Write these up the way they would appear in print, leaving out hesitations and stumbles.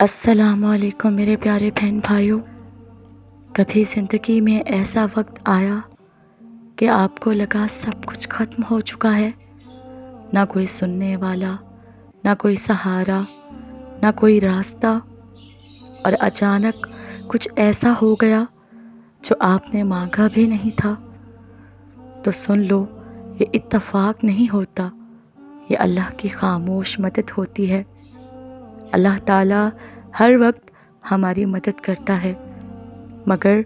السلام علیکم میرے پیارے بہن بھائیوں۔ کبھی زندگی میں ایسا وقت آیا کہ آپ کو لگا سب کچھ ختم ہو چکا ہے، نہ کوئی سننے والا، نہ کوئی سہارا، نہ کوئی راستہ، اور اچانک کچھ ایسا ہو گیا جو آپ نے مانگا بھی نہیں تھا؟ تو سن لو، یہ اتفاق نہیں ہوتا، یہ اللہ کی خاموش مدد ہوتی ہے۔ اللہ تعالیٰ ہر وقت ہماری مدد کرتا ہے، مگر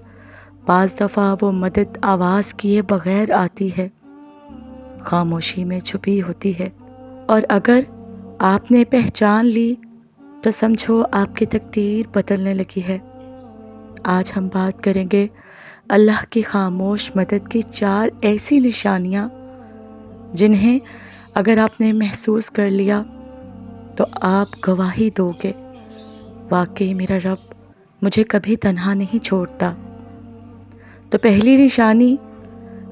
بعض دفعہ وہ مدد آواز کیے بغیر آتی ہے، خاموشی میں چھپی ہوتی ہے، اور اگر آپ نے پہچان لی تو سمجھو آپ کی تقدیر بدلنے لگی ہے۔ آج ہم بات کریں گے اللہ کی خاموش مدد کی 4 ایسی نشانیاں جنہیں اگر آپ نے محسوس کر لیا تو آپ گواہی دو گے، واقعی میرا رب مجھے کبھی تنہا نہیں چھوڑتا۔ تو پہلی نشانی،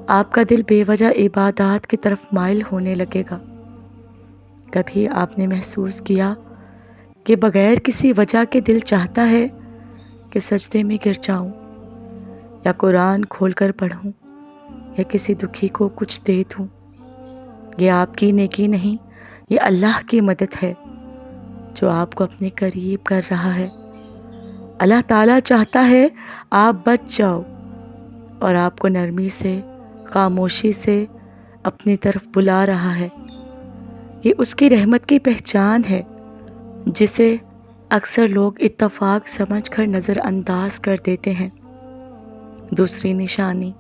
آپ کا دل بے وجہ عبادات کی طرف مائل ہونے لگے گا۔ کبھی آپ نے محسوس کیا کہ بغیر کسی وجہ کے دل چاہتا ہے کہ سجدے میں گر جاؤں، یا قرآن کھول کر پڑھوں، یا کسی دکھی کو کچھ دے دوں؟ یہ آپ کی نیکی نہیں، یہ اللہ کی مدد ہے جو آپ کو اپنے قریب کر رہا ہے۔ اللہ تعالیٰ چاہتا ہے آپ بچ جاؤ، اور آپ کو نرمی سے، خاموشی سے اپنی طرف بلا رہا ہے۔ یہ اس کی رحمت کی پہچان ہے، جسے اکثر لوگ اتفاق سمجھ کر نظر انداز کر دیتے ہیں۔ دوسری نشانی،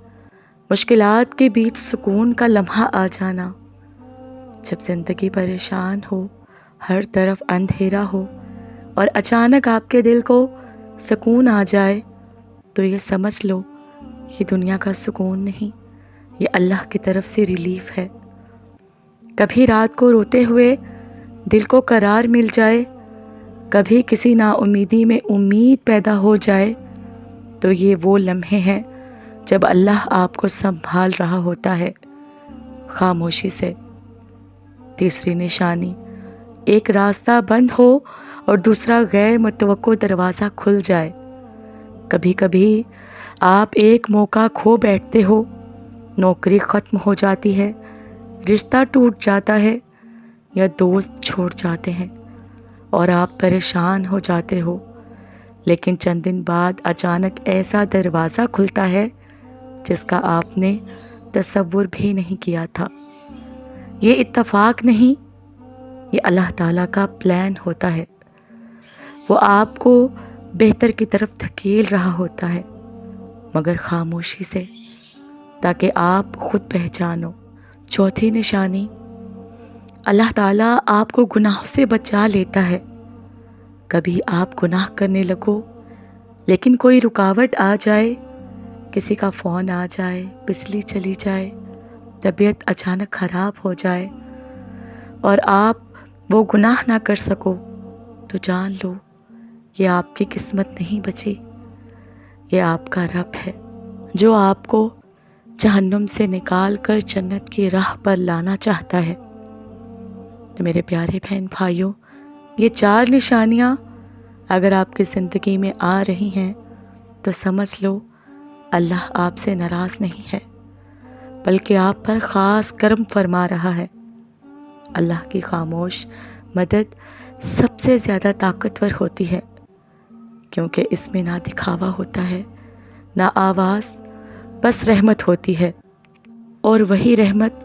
مشکلات کے بیچ سکون کا لمحہ آ جانا۔ جب زندگی پریشان ہو، ہر طرف اندھیرا ہو، اور اچانک آپ کے دل کو سکون آ جائے، تو یہ سمجھ لو یہ دنیا کا سکون نہیں، یہ اللہ کی طرف سے ریلیف ہے۔ کبھی رات کو روتے ہوئے دل کو قرار مل جائے، کبھی کسی نا امیدی میں امید پیدا ہو جائے، تو یہ وہ لمحے ہیں جب اللہ آپ کو سنبھال رہا ہوتا ہے، خاموشی سے۔ تیسری نشانی، ایک راستہ بند ہو اور دوسرا غیر متوقع دروازہ کھل جائے۔ کبھی کبھی آپ ایک موقع کھو بیٹھتے ہو، نوکری ختم ہو جاتی ہے، رشتہ ٹوٹ جاتا ہے، یا دوست چھوڑ جاتے ہیں، اور آپ پریشان ہو جاتے ہو، لیکن چند دن بعد اچانک ایسا دروازہ کھلتا ہے جس کا آپ نے تصور بھی نہیں کیا تھا۔ یہ اتفاق نہیں، یہ اللہ تعالیٰ کا پلان ہوتا ہے۔ وہ آپ کو بہتر کی طرف دھکیل رہا ہوتا ہے، مگر خاموشی سے، تاکہ آپ خود پہچانو۔ چوتھی نشانی، اللہ تعالیٰ آپ کو گناہوں سے بچا لیتا ہے۔ کبھی آپ گناہ کرنے لگو، لیکن کوئی رکاوٹ آ جائے، کسی کا فون آ جائے، بجلی چلی جائے، طبیعت اچانک خراب ہو جائے، اور آپ وہ گناہ نہ کر سکو، تو جان لو یہ آپ کی قسمت نہیں بچی، یہ آپ کا رب ہے جو آپ کو جہنم سے نکال کر جنت کی راہ پر لانا چاہتا ہے۔ تو میرے پیارے بہن بھائیوں، یہ 4 نشانیاں اگر آپ کی زندگی میں آ رہی ہیں تو سمجھ لو اللہ آپ سے ناراض نہیں ہے، بلکہ آپ پر خاص کرم فرما رہا ہے۔ اللہ کی خاموش مدد سب سے زیادہ طاقتور ہوتی ہے، کیونکہ اس میں نہ دکھاوا ہوتا ہے، نہ آواز، بس رحمت ہوتی ہے، اور وہی رحمت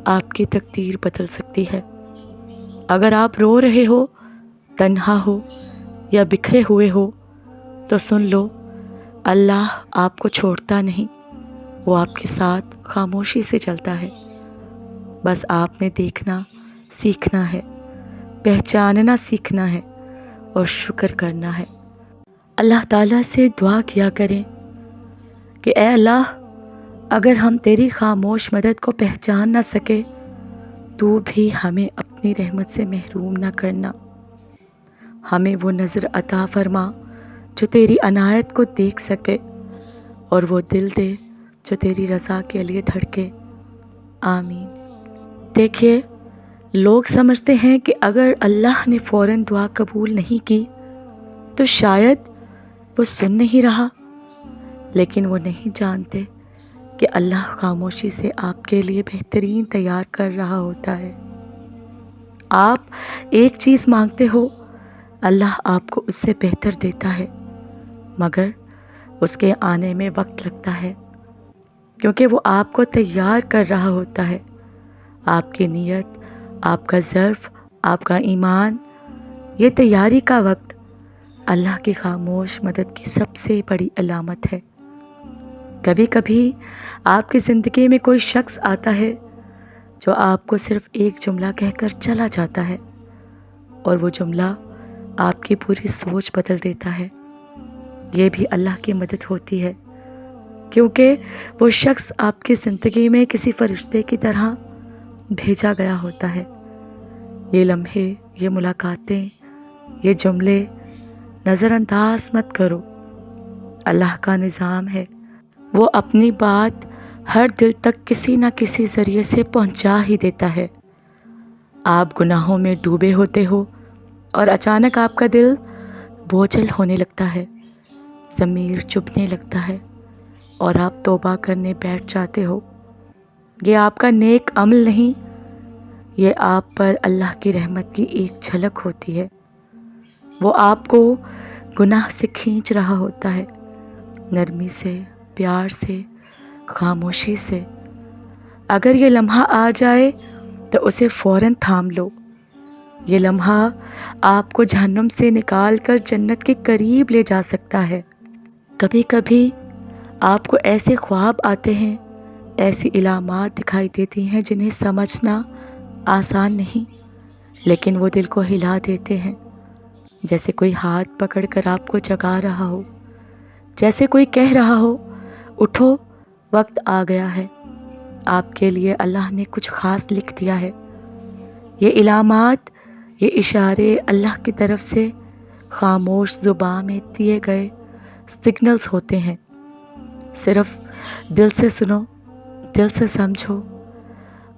آپ کی تقدیر بدل سکتی ہے۔ اگر آپ رو رہے ہو، تنہا ہو، یا بکھرے ہوئے ہو، تو سن لو اللہ آپ کو چھوڑتا نہیں، وہ آپ کے ساتھ خاموشی سے چلتا ہے۔ بس آپ نے دیکھنا سیکھنا ہے، پہچاننا سیکھنا ہے، اور شکر کرنا ہے۔ اللہ تعالیٰ سے دعا کیا کریں کہ اے اللہ، اگر ہم تیری خاموش مدد کو پہچان نہ سکے تو بھی ہمیں اپنی رحمت سے محروم نہ کرنا۔ ہمیں وہ نظر عطا فرما جو تیری عنایت کو دیکھ سکے، اور وہ دل دے جو تیری رضا کے لیے دھڑکے۔ آمین۔ دیکھیے، لوگ سمجھتے ہیں کہ اگر اللہ نے فوراً دعا قبول نہیں کی تو شاید وہ سن نہیں رہا، لیکن وہ نہیں جانتے کہ اللہ خاموشی سے آپ کے لیے بہترین تیار کر رہا ہوتا ہے۔ آپ ایک چیز مانگتے ہو، اللہ آپ کو اس سے بہتر دیتا ہے، مگر اس کے آنے میں وقت لگتا ہے، کیونکہ وہ آپ کو تیار کر رہا ہوتا ہے۔ آپ کی نیت، آپ کا ظرف، آپ کا ایمان، یہ تیاری کا وقت اللہ کی خاموش مدد کی سب سے بڑی علامت ہے۔ کبھی کبھی آپ کی زندگی میں کوئی شخص آتا ہے جو آپ کو صرف ایک جملہ کہہ کر چلا جاتا ہے، اور وہ جملہ آپ کی پوری سوچ بدل دیتا ہے۔ یہ بھی اللہ کی مدد ہوتی ہے، کیونکہ وہ شخص آپ کی زندگی میں کسی فرشتے کی طرح بھیجا گیا ہوتا ہے۔ یہ لمحے، یہ ملاقاتیں، یہ جملے نظر انداز مت کرو۔ اللہ کا نظام ہے، وہ اپنی بات ہر دل تک کسی نہ کسی ذریعے سے پہنچا ہی دیتا ہے۔ آپ گناہوں میں ڈوبے ہوتے ہو اور اچانک آپ کا دل بوجھل ہونے لگتا ہے، ضمیر چبھنے لگتا ہے اور آپ توبہ کرنے بیٹھ جاتے ہو۔ یہ آپ کا نیک عمل نہیں، یہ آپ پر اللہ کی رحمت کی ایک جھلک ہوتی ہے۔ وہ آپ کو گناہ سے کھینچ رہا ہوتا ہے، نرمی سے، پیار سے، خاموشی سے۔ اگر یہ لمحہ آ جائے تو اسے فوراً تھام لو۔ یہ لمحہ آپ کو جہنم سے نکال کر جنت کے قریب لے جا سکتا ہے۔ کبھی کبھی آپ کو ایسے خواب آتے ہیں، ایسی علامات دکھائی دیتی ہیں جنہیں سمجھنا آسان نہیں، لیکن وہ دل کو ہلا دیتے ہیں، جیسے کوئی ہاتھ پکڑ کر آپ کو جگا رہا ہو، جیسے کوئی کہہ رہا ہو اٹھو، وقت آ گیا ہے، آپ کے لیے اللہ نے کچھ خاص لکھ دیا ہے۔ یہ علامات، یہ اشارے اللہ کی طرف سے خاموش زبان میں دیے گئے سگنلز ہوتے ہیں۔ صرف دل سے سنو، دل سے سمجھو،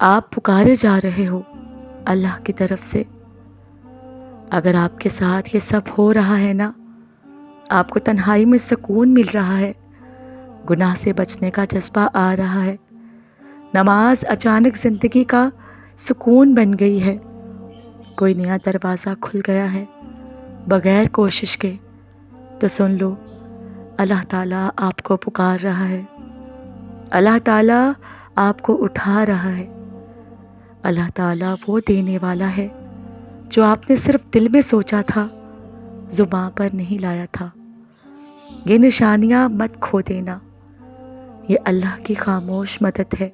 آپ پکارے جا رہے ہو اللہ کی طرف سے۔ اگر آپ کے ساتھ یہ سب ہو رہا ہے نا، آپ کو تنہائی میں سکون مل رہا ہے، گناہ سے بچنے کا جذبہ آ رہا ہے، نماز اچانک زندگی کا سکون بن گئی ہے، کوئی نیا دروازہ کھل گیا ہے بغیر کوشش کے، تو سن لو، اللہ تعالیٰ آپ کو پکار رہا ہے، اللہ تعالیٰ آپ کو اٹھا رہا ہے۔ اللہ تعالیٰ وہ دینے والا ہے جو آپ نے صرف دل میں سوچا تھا، زباں پر نہیں لایا تھا۔ یہ نشانیاں مت کھو دینا، یہ اللہ کی خاموش مدد ہے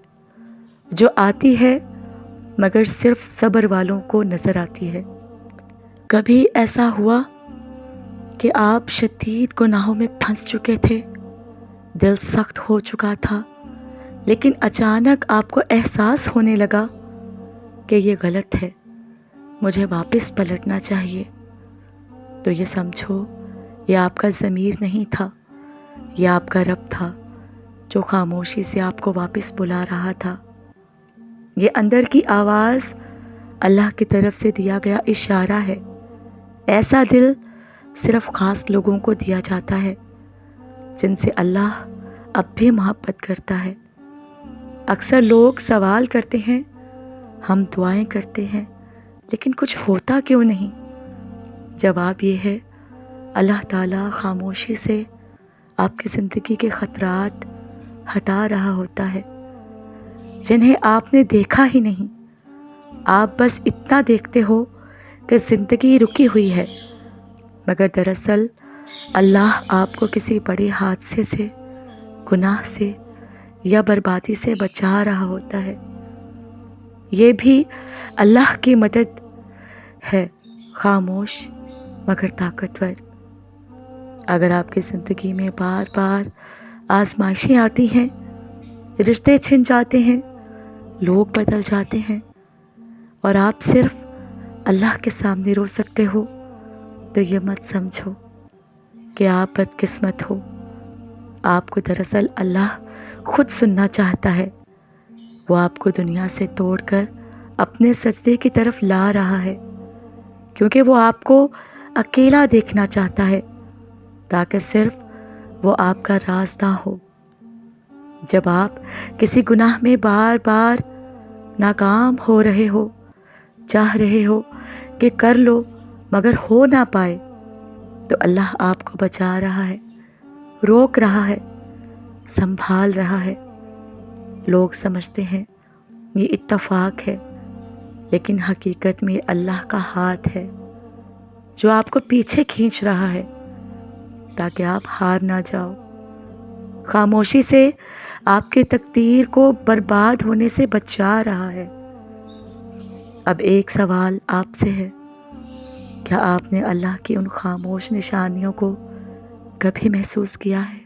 جو آتی ہے مگر صرف صبر والوں کو نظر آتی ہے۔ کبھی ایسا ہوا کہ آپ شدید گناہوں میں پھنس چکے تھے، دل سخت ہو چکا تھا، لیکن اچانک آپ کو احساس ہونے لگا کہ یہ غلط ہے، مجھے واپس پلٹنا چاہیے۔ تو یہ سمجھو، یہ آپ کا ضمیر نہیں تھا، یہ آپ کا رب تھا جو خاموشی سے آپ کو واپس بلا رہا تھا۔ یہ اندر کی آواز اللہ کی طرف سے دیا گیا اشارہ ہے۔ ایسا دل صرف خاص لوگوں کو دیا جاتا ہے جن سے اللہ اب بھی محبت کرتا ہے۔ اکثر لوگ سوال کرتے ہیں، ہم دعائیں کرتے ہیں لیکن کچھ ہوتا کیوں نہیں؟ جواب یہ ہے، اللہ تعالیٰ خاموشی سے آپ کی زندگی کے خطرات ہٹا رہا ہوتا ہے جنہیں آپ نے دیکھا ہی نہیں۔ آپ بس اتنا دیکھتے ہو کہ زندگی رکی ہوئی ہے، مگر دراصل اللہ آپ کو کسی بڑے حادثے سے، گناہ سے یا بربادی سے بچا رہا ہوتا ہے۔ یہ بھی اللہ کی مدد ہے، خاموش مگر طاقتور۔ اگر آپ کی زندگی میں بار بار آزمائشیں آتی ہیں، رشتے چھن جاتے ہیں، لوگ بدل جاتے ہیں، اور آپ صرف اللہ کے سامنے رو سکتے ہو، تو یہ مت سمجھو کہ آپ بدقسمت ہو۔ آپ کو دراصل اللہ خود سننا چاہتا ہے، وہ آپ کو دنیا سے توڑ کر اپنے سجدے کی طرف لا رہا ہے، کیونکہ وہ آپ کو اکیلا دیکھنا چاہتا ہے، تاکہ صرف وہ آپ کا راستہ ہو۔ جب آپ کسی گناہ میں بار بار ناکام ہو رہے ہو، چاہ رہے ہو کہ کر لو مگر ہو نہ پائے، تو اللہ آپ کو بچا رہا ہے، روک رہا ہے، سنبھال رہا ہے۔ لوگ سمجھتے ہیں یہ اتفاق ہے، لیکن حقیقت میں اللہ کا ہاتھ ہے جو آپ کو پیچھے کھینچ رہا ہے تاکہ آپ ہار نہ جاؤ۔ خاموشی سے آپ کے تقدیر کو برباد ہونے سے بچا رہا ہے۔ اب ایک سوال آپ سے ہے، کیا آپ نے اللہ کی ان خاموش نشانیوں کو کبھی محسوس کیا ہے؟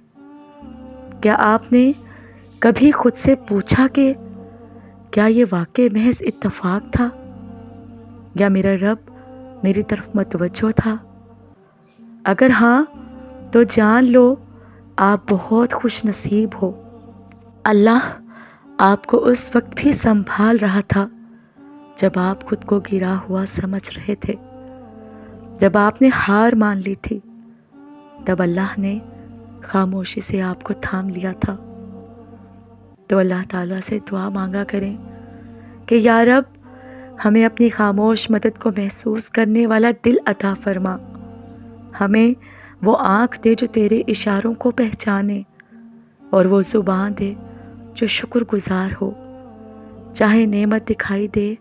کیا آپ نے کبھی خود سے پوچھا کہ کیا یہ واقعی محض اتفاق تھا یا میرا رب میری طرف متوجہ تھا؟ اگر ہاں تو جان لو آپ بہت خوش نصیب ہو۔ اللہ آپ کو اس وقت بھی سنبھال رہا تھا جب آپ خود کو گرا ہوا سمجھ رہے تھے، جب آپ نے ہار مان لی تھی، تب اللہ نے خاموشی سے آپ کو تھام لیا تھا۔ تو اللہ تعالیٰ سے دعا مانگا کریں کہ یا رب ہمیں اپنی خاموش مدد کو محسوس کرنے والا دل عطا فرما، ہمیں وہ آنکھ دے جو تیرے اشاروں کو پہچانے، اور وہ زبان دے جو شکر گزار ہو، چاہے نعمت دکھائی دے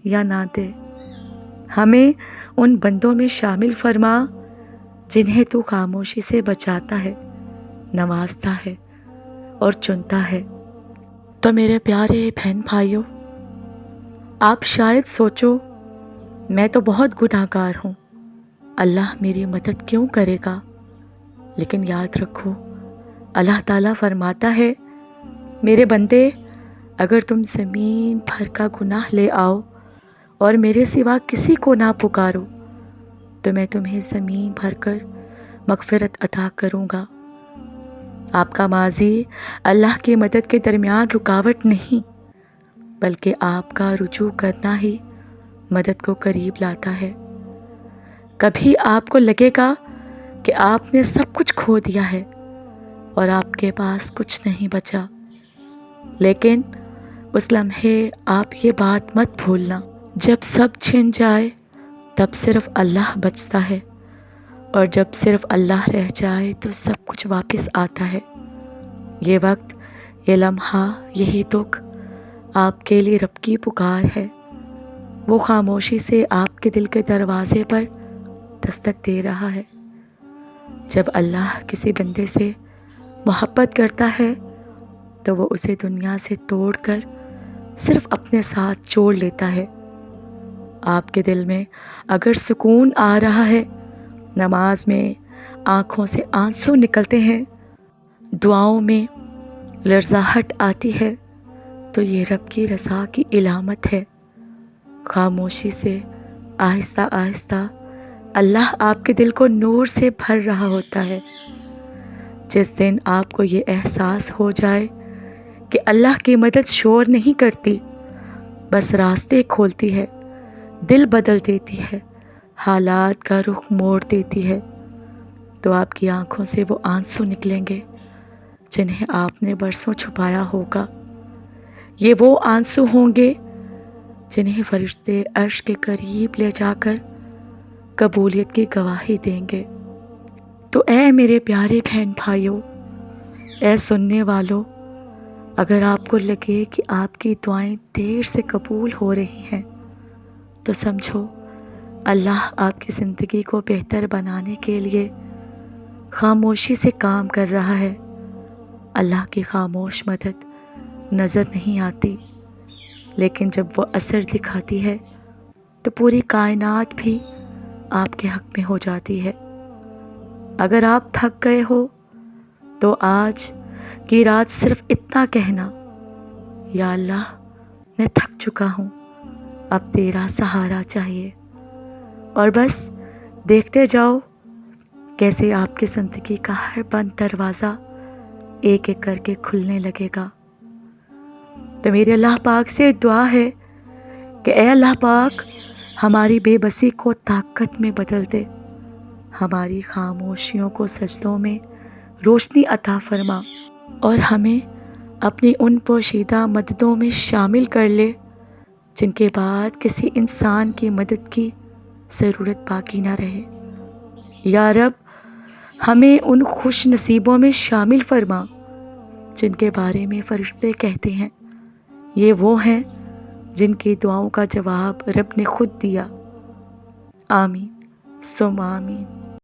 یا نہ دے۔ ہمیں ان بندوں میں شامل فرما جنہیں تو خاموشی سے بچاتا ہے، نوازتا ہے اور چنتا ہے۔ تو میرے پیارے بہن بھائیوں، آپ شاید سوچو میں تو بہت گناہ گار ہوں، اللہ میری مدد کیوں کرے گا؟ لیکن یاد رکھو، اللہ تعالیٰ فرماتا ہے، میرے بندے اگر تم زمین بھر کا گناہ لے آؤ اور میرے سوا کسی کو نہ پکارو تو میں تمہیں زمین بھر کر مغفرت عطا کروں گا۔ آپ کا ماضی اللہ کی مدد کے درمیان رکاوٹ نہیں، بلکہ آپ کا رجوع کرنا ہی مدد کو قریب لاتا ہے۔ کبھی آپ کو لگے گا کہ آپ نے سب کچھ کھو دیا ہے اور آپ کے پاس کچھ نہیں بچا، لیکن اس لمحے آپ یہ بات مت بھولنا، جب سب چھن جائے تب صرف اللہ بچتا ہے، اور جب صرف اللہ رہ جائے تو سب کچھ واپس آتا ہے۔ یہ وقت، یہ لمحہ، یہی دکھ آپ کے لیے رب کی پکار ہے۔ وہ خاموشی سے آپ کے دل کے دروازے پر دستک دے رہا ہے۔ جب اللہ کسی بندے سے محبت کرتا ہے تو وہ اسے دنیا سے توڑ کر صرف اپنے ساتھ جوڑ لیتا ہے۔ آپ کے دل میں اگر سکون آ رہا ہے، نماز میں آنکھوں سے آنسو نکلتے ہیں، دعاؤں میں لرزاہٹ آتی ہے، تو یہ رب کی رضا کی علامت ہے۔ خاموشی سے آہستہ آہستہ اللہ آپ کے دل کو نور سے بھر رہا ہوتا ہے۔ جس دن آپ کو یہ احساس ہو جائے کہ اللہ کی مدد شور نہیں کرتی، بس راستے کھولتی ہے، دل بدل دیتی ہے، حالات کا رخ موڑ دیتی ہے، تو آپ کی آنکھوں سے وہ آنسو نکلیں گے جنہیں آپ نے برسوں چھپایا ہوگا۔ یہ وہ آنسو ہوں گے جنہیں فرشتے عرش کے قریب لے جا کر قبولیت کی گواہی دیں گے۔ تو اے میرے پیارے بہن بھائیوں، اے سننے والوں، اگر آپ کو لگے کہ آپ کی دعائیں دیر سے قبول ہو رہی ہیں تو سمجھو اللہ آپ کی زندگی کو بہتر بنانے کے لیے خاموشی سے کام کر رہا ہے۔ اللہ کی خاموش مدد نظر نہیں آتی، لیکن جب وہ اثر دکھاتی ہے تو پوری کائنات بھی آپ کے حق میں ہو جاتی ہے۔ اگر آپ تھک گئے ہو تو آج کی رات صرف اتنا کہنا، یا اللہ میں تھک چکا ہوں، اب تیرا سہارا چاہیے، اور بس دیکھتے جاؤ کیسے آپ کی زندگی کا ہر بند دروازہ ایک ایک کر کے کھلنے لگے گا۔ تو میرے اللہ پاک سے دعا ہے کہ اے اللہ پاک، ہماری بے بسی کو طاقت میں بدل دے، ہماری خاموشیوں کو سجدوں میں روشنی عطا فرما، اور ہمیں اپنی ان پوشیدہ مددوں میں شامل کر لے جن کے بعد کسی انسان کی مدد کی ضرورت باقی نہ رہے۔ یا رب، ہمیں ان خوش نصیبوں میں شامل فرما جن کے بارے میں فرشتے کہتے ہیں یہ وہ ہیں جن کی دعاؤں کا جواب رب نے خود دیا۔ آمین ثم آمین۔